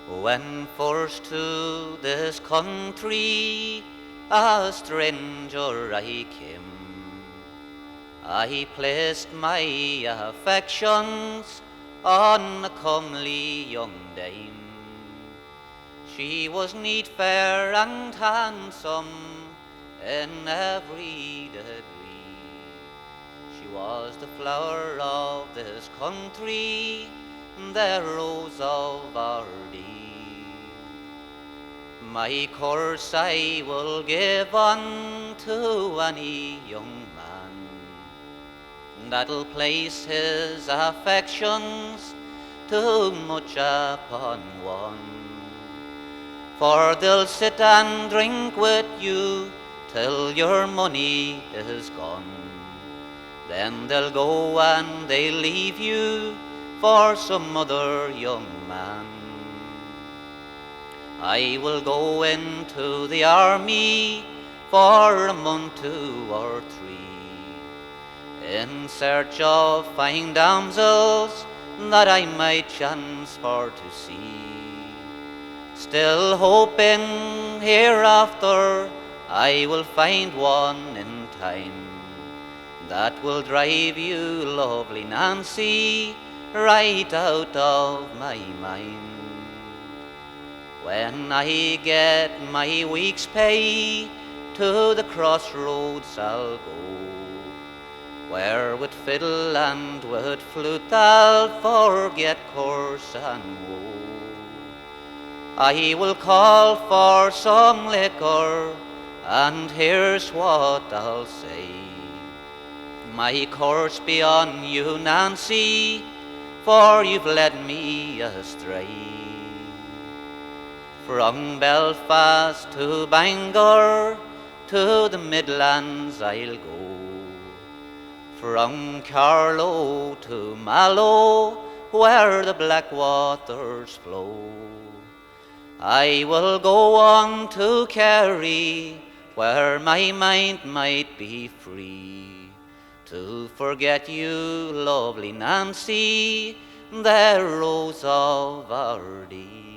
When first to this country a stranger I came, I placed my affections on a comely young dame. She was neat, fair, and handsome in every degree. She was the flower of this country, the rose of Ardee. My course I will give unto any young man that'll place his affections too much upon one. For they'll sit and drink with you till your money is gone. Then they'll go and they'll leave you for some other young man. I will go into the army for a month, 2 or 3, in search of fine damsels that I might chance for to see. Still hoping hereafter I will find one in time that will drive you, lovely Nancy, right out of my mind. When I get my week's pay, to the crossroads I'll go, where with fiddle and with flute I'll forget course and woe. I will call for some liquor, and here's what I'll say. My course be on you, Nancy, for you've led me astray. From Belfast to Bangor, to the Midlands I'll go. From Carlow to Mallow, where the black waters flow. I will go on to Kerry, where my mind might be free, to forget you, lovely Nancy, the rose of Ardee.